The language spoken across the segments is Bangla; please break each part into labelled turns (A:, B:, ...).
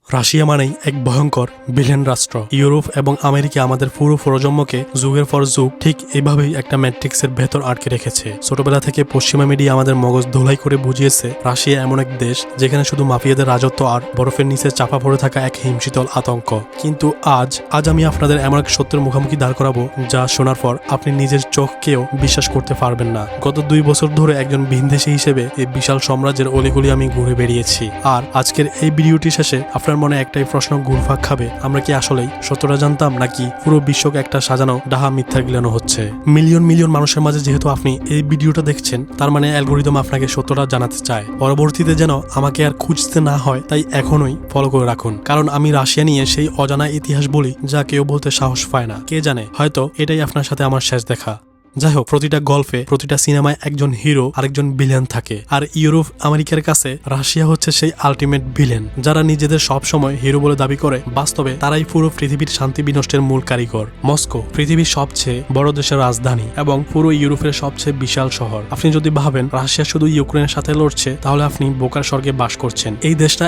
A: রাশিয়া মানেই এক ভয়ঙ্কর ভিলেন রাষ্ট্র। ইউরোপ এবং আমেরিকা আমাদের পুরো প্রজন্মকে যুগের পর যুগ ঠিক এভাবেই একটা ম্যাট্রিক্সের ভেতর আটকে রেখেছে। ছোটবেলা থেকে পশ্চিমা মিডিয়া আমাদের মগজ ধোলাই করে বুঝিয়েছে রাশিয়া এমন এক দেশ যেখানে শুধু মাফিয়াদের রাজত্ব আর বরফের নিচে চাপা পড়ে থাকা এক হিমশীতল আতঙ্ক। কিন্তু আজ আমি আপনাদের এমন এক সত্যের মুখোমুখি দাঁড় করাবো যা শোনার পর আপনি নিজের চোখকেও বিশ্বাস করতে পারবেন না। গত 2 বছর ধরে একজন ভিনদেশী হিসেবে এই বিশাল সাম্রাজ্যের অলিগলি আমি ঘুরে বেরিয়েছি। আর আজকের এই ভিডিওটি শেষে আপনার মনে একটাই প্রশ্ন ঘুরপাক খাবে, আমরা কি আসলেই সত্যটা জানতাম নাকি পুরো বিশ্বকে একটা সাজানো ডাহা মিথ্যা গিলানো হচ্ছে। মিলিয়ন মিলিয়ন মানুষের মাঝে যেহেতু আপনি এই ভিডিওটা দেখছেন, তার মানে অ্যালগোরিদম আপনাকে সত্যটা জানাতে চায়। পরবর্তীতে যেন আমাকে আর খুঁজতে না হয়, তাই এখনই ফলো করে রাখুন, কারণ আমি রাশিয়া নিয়ে সেই অজানা ইতিহাস বলি যা কেউ বলতে সাহস পায় না। কে জানে, হয়তো এটাই আপনার সাথে আমার শেষ দেখা। যাই হোক, প্রতিটা গল্পে প্রতিটা সিনেমায় একজন হিরো আরেকজন ভিলেন থাকে, আর ইউরোপ আমেরিকার কাছে রাশিয়া হচ্ছে সেই আলটিমেট ভিলেন। যারা নিজেদের সব সময় হিরো বলে দাবি করে, বাস্তবে তারাই পুরো পৃথিবীর শান্তি বিনষ্টের মূল কারিগর। মস্কো পৃথিবীর সবচেয়ে বড় দেশের রাজধানী এবং পুরো ইউরোপের সবচেয়ে বিশাল শহর। আপনি যদি ভাবেন রাশিয়া শুধু ইউক্রেনের সাথে লড়ছে, তাহলে আপনি বোকার স্বর্গে বাস করছেন। এই দেশটা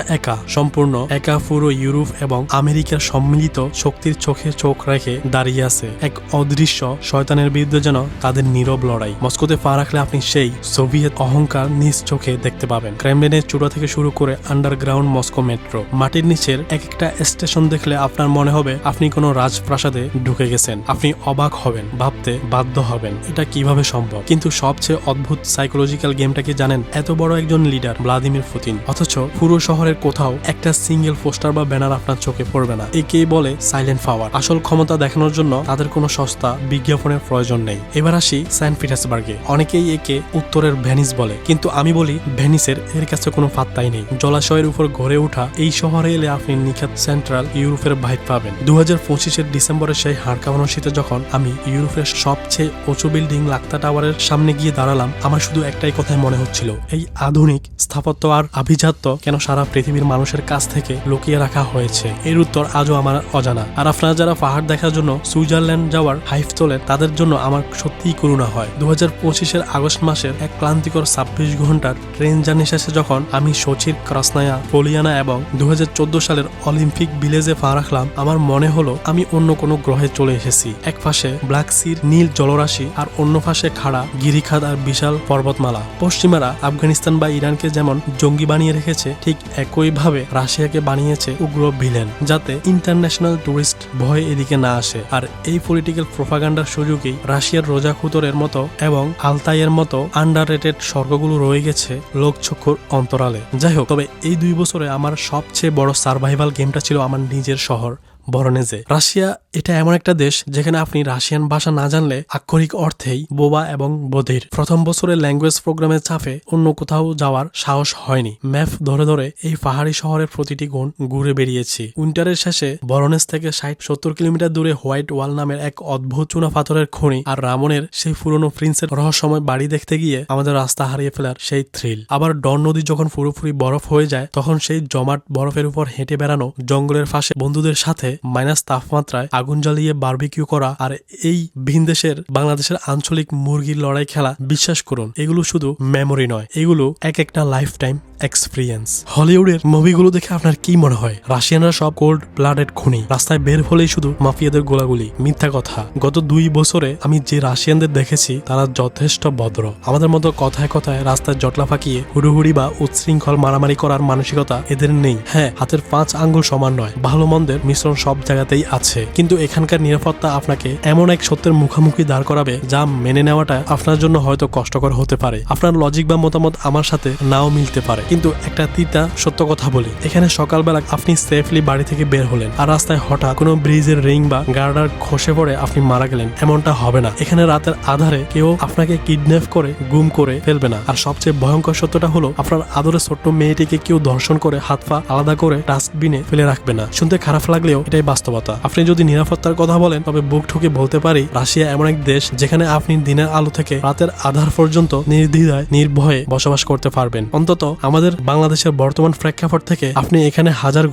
A: সম্পূর্ণ একা পুরো ইউরোপ এবং আমেরিকার সম্মিলিত শক্তির চোখে চোখ রেখে দাঁড়িয়ে আছে, এক অদৃশ্য শয়তানের বিরুদ্ধে যেন তাদের নীরব লড়াই। মস্কোতে পা রাখলে আপনি সেই সোভিয়েত অহংকার নিজ চোখে দেখতে পাবেন। ক্রেমলিনের চূড়া থেকে শুরু করে আন্ডারগ্রাউন্ড মস্কো মেট্রো, মাটির নিচের এক একটা স্টেশন দেখলে আপনার মনে হবে আপনি কোনো রাজপ্রাসাদে ঢুকে গেছেন। আপনি অবাক হবেন, ভাবতে বাধ্য হবেন এটা কিভাবে সম্ভব। কিন্তু সবচেয়ে অদ্ভুত সাইকোলজিক্যাল গেমটা কি জানেন? এত বড় একজন লিডার ভ্লাদিমির পুতিন, অথচ পুরো শহরের কোথাও একটা সিঙ্গেল পোস্টার বা ব্যানার আপনার চোখে পড়বে না। একেই বলে সাইলেন্ট পাওয়ার। আসল ক্ষমতা দেখানোর জন্য তাদের কোনো সস্তা বিজ্ঞাপনের প্রয়োজন নেই। এবার আসি সেন্ট পিটার্সবার্গে। অনেকেই একে উত্তরের ভেনিস বলে, কিন্তু আমি বলি ভেনিসের এর কাছে কোনো পাত্তাই নেই। জলাশয়ের উপর গড়ে ওঠা এই শহরে এলে আপনি নিখাত সেন্ট্রাল ইউরোপের ভাইব পাবেন। 2025-এর ডিসেম্বরের সেই হাড় কাঁপানো শীতে যখন আমি ইউরোপের সবচেয়ে উঁচু বিল্ডিং লাক্তা টাওয়ারের সামনে গিয়ে দাঁড়ালাম, আমার শুধু একটাই কথাই মনে হচ্ছিল, এই আধুনিক স্থাপত্য আর আভিজাত্য কেন সারা পৃথিবীর মানুষের কাছ থেকে লুকিয়ে রাখা হয়েছে? এর উত্তর আজও আমার অজানা। আর আপনারা যারা পাহাড় দেখার জন্য সুইজারল্যান্ড যাওয়ার হাইফ তোলেন, তাদের জন্য আমার সত্যিই করুণা হয়। 2025-এর আগস্ট মাসের এক ক্লান্তিকর 26 ঘন্টার ট্রেন জার্নি শেষে যখন আমি সোচির ক্রাসনায়া, পোলিয়ানা এবং 2014 সালের অলিম্পিক ভিলেজে পা রাখলাম, আমার মনে হলো আমি অন্য কোনো গ্রহে চলে এসেছি। এক পাশে ব্ল্যাক সির নীল জলরাশি, আর অন্য পাশে খাড়া গিরিখাত আর বিশাল পর্বতমালা। পশ্চিমারা আফগানিস্তান বা ইরানকে যেমন জঙ্গি বানিয়ে রেখেছে, ঠিক একইভাবে রাশিয়াকে বানিয়েছে উগ্র ভিলেন, যাতে ইন্টারন্যাশনাল টুরিস্ট ভয় এদিকে না আসে। আর এই পলিটিক্যাল প্রোপাগান্ডার সুযোগেই রাশিয়ার রোজা খুতরের মতো এবং আলতাইয়ের মতো আন্ডাররেটেড স্বর্গগুলো রয়ে গেছে লোকচক্ষুর অন্তরালে। যাই হোক, তবে এই 2 বছরে আমার সবচেয়ে বড় সার্ভাইভাল গেমটা ছিল আমার নিজের শহর ভরনেজে। রাশিয়া এটা এমন একটা দেশ যেখানে আপনি রাশিয়ান ভাষা না জানলে আক্ষরিক অর্থেই বোবা এবং বধির। প্রথম বছরের ল্যাঙ্গুয়েজ প্রোগ্রামের চাপে অন্য কোথাও যাওয়ার সাহস হয়নি। ম্যাপ ধরে ধরে এই পাহাড়ি শহরের প্রতিটি কোণ ঘুরে বেরিয়েছি। উইন্টারের শেষে ভরনেজ থেকে 60-70 কিলোমিটার দূরে হোয়াইট ওয়াল নামের এক অদ্ভুত চুনা পাথরের খনি আর রামনের সেই পুরনো প্রিন্সের রহস্যময় বাড়ি দেখতে গিয়ে আমাদের রাস্তা হারিয়ে ফেলার সেই থ্রিল। আবার ডন নদী যখন পুরোপুরি বরফ হয়ে যায়, তখন সেই জমাট বরফের উপর হেঁটে বেড়ানো, জঙ্গলের পাশে বন্ধুদের সাথে মাইনাস তাপমাত্রায় আগুন জ্বালিয়ে বারবিকিউ করা, আর এই ভিনদেশের বাংলাদেশের আঞ্চলিক মুরগির লড়াই খেলা, বিশ্বাস করুন এগুলো শুধু মেমোরি নয়, এগুলো এক একটা লাইফ টাইম এক্সপিরিয়েন্স। হলিউডের মুভিগুলো দেখে আপনার কি মনে হয় রাশিয়ানরা সব কোল্ড ব্লাডেড খুনি? রাস্তায় বের হলেই শুধু মাফিয়াদের গোলাগুলি। মিথ্যা কথা। গত 2 বছরে আমি যে রাশিয়ানদের দেখেছি তারা যথেষ্ট ভদ্র। আমাদের মতো কথায় কথায় রাস্তায় জটলা ফাঁকিয়ে হুড়ুহুড়ি বা উচ্ছৃঙ্খল মারামারি করার মানসিকতা এদের নেই। হ্যাঁ, হাতের 5 আঙ্গুল সমান নয়, ভালো মন্দের মিশ্রণ সব জায়গাতেই আছে। কিন্তু এখানকার নিরাপত্তা আপনাকে এমন এক সত্যের মুখোমুখি দাঁড় করাবে যা মেনে নেওয়াটা আপনার জন্য হয়তো কষ্টকর হতে পারে। আপনার লজিক বা মতামত আমার সাথে নাও মিলতে পারে, কিন্তু একটা তিতা সত্য কথা বলি, এখানে সকালবেলা আপনি সেফলি বাড়ি থেকে বের হলেন, আর রাস্তায় হঠাৎ কোনো ব্রিজের রিং বা গার্ডার খসে পড়ে আপনি মারা গেলেন, এমনটা হবে না। এখানে রাতের আধারে কেউ আপনাকে কিডন্যাপ করে গুম করে ফেলবে না। আর সবচেয়ে ভয়ঙ্কর সত্যটা হলো, আপনার আদরের ছোট্ট মেয়েটিকে কেউ ধর্ষণ করে হাত পা আলাদা করে ডাস্টবিনে ফেলে রাখবে না। শুনতে খারাপ লাগলেও এটাই বাস্তবতা। আপনি যদি নিরাপত্তার কথা বলেন, তবে বুক ঠুকে বলতে পারি রাশিয়া এমন এক দেশ যেখানে আপনি দিনের আলো থেকে রাতের আধার পর্যন্ত নির্দ্বিধায় নির্ভয়ে বসবাস করতে পারবেন। অন্তত আমাদের বাংলাদেশের বর্তমান প্রেক্ষাপট থেকে আপনি এখানে হাজার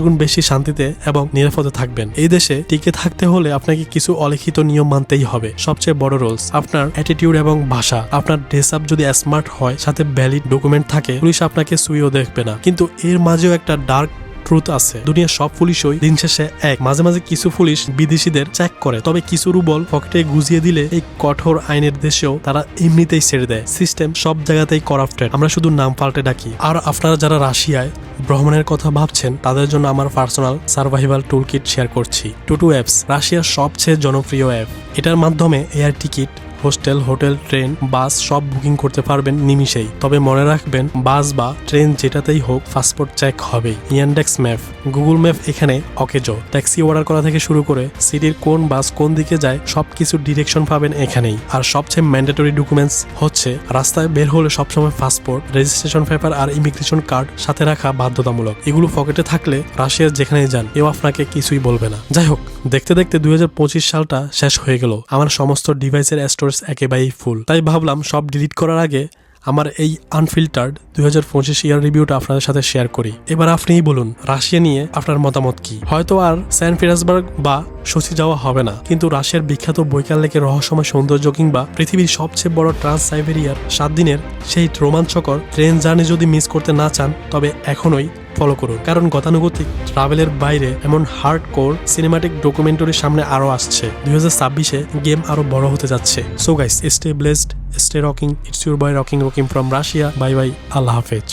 A: গুণ বেশি শান্তিতে এবং নিরাপদে থাকবেন। এই দেশে টিকে থাকতে হলে আপনাকে কিছু অলিখিত নিয়ম মানতেই হবে। সবচেয়ে বড় রুলস, আপনার অ্যাটিটিউড এবং ভাষা। আপনার ড্রেস আপ যদি স্মার্ট হয়, সাথে ভ্যালিড ডকুমেন্ট থাকে, পুলিশ আপনাকে সুইও দেখবে না। কিন্তু এর মাঝেও একটা ডার্ক ট্রুথ আছে। দুনিয়ার সব পুলিশই দিন শেষে এক। মাঝে মাঝে কিছু পুলিশ বিদেশিদের চেক করে, তবে কিছু রুবল পকেটে গুজিয়ে দিলে এই কঠোর আইনের দেশেও তারা এমনিতেই ছেড়ে দেয়। সিস্টেম সব জায়গাতেই করাপ্টেড, আমরা শুধু নাম পাল্টে ডাকি। আর আপনারা যারা রাশিয়ায় ভ্রমণের কথা ভাবছেন তাদের জন্য আমার personal survival tool kit share করছি। টুটু অ্যাপস রাশিয়ার সবচেয়ে জনপ্রিয় অ্যাপ। এটার মাধ্যমে air ticket, hostel, hotel, train, bus সব বুকিং করতে পারবেন নিমিষেই। তবে মনে রাখবেন, বাস বা ট্রেন যেটাতেই হোক পাসপোর্ট চেক হবেই। ইয়ান্ডেক্স ম্যাপ, গুগল ম্যাপ এখানে অকেজো। ট্যাক্সি অর্ডার করা থেকে শুরু করে সিটির কোন বাস কোন দিকে যায় সবকিছু ডিরেকশন পাবেন এখানেই। আর সবচেয়ে ম্যান্ডেটরি ডকুমেন্টস হচ্ছে রাস্তায় বের হলে সবসময় পাসপোর্ট, রেজিস্ট্রেশন পেপার আর ইমিগ্রেশন কার্ড সাথে রাখা বাধ্যতামূলক। এগুলো পকেটে থাকলে রাশিয়ার যেখানেই যান কেউ আপনাকে কিছুই বলবে না। যাই হোক, দেখতে দেখতে 2025 সালটা শেষ হয়ে গেল। আমার সমস্ত ডিভাইসের স্টোরেজ একেবারেই ফুল। তাই ভাবলাম সব ডিলিট করার আগে আমার এই আনফিল্টার্ড 2025 ইয়ার রিভিউটা আপনাদের সাথে শেয়ার করি। এবার আপনিই বলুন রাশিয়া নিয়ে আপনার মতামত কি। হয়তো আর সেন্ট পিটার্সবার্গ বা সোচি যাওয়া হবে না, কিন্তু রাশিয়ার বিখ্যাত বৈকাল লেকের রহস্যময় সৌন্দর্য কিংবা পৃথিবীর সবচেয়ে বড় ট্রান্স সাইবেরিয়ার 7 দিনের সেই রোমাঞ্চকর ট্রেন জার্নি যদি মিস করতে না চান তবে এখনই ফলো করুন, কারণ গতানুগতিক ট্রাভেলের বাইরে এমন হার্ড কোর সিনেমাটিক ডকুমেন্টারি সামনে আরো আসছে। 2026-এ গেম আরো বড় হতে যাচ্ছে। So guys, stay blessed, stay rocking. It's your boy rocking from Russia. Bye bye, Allah হাফেজ।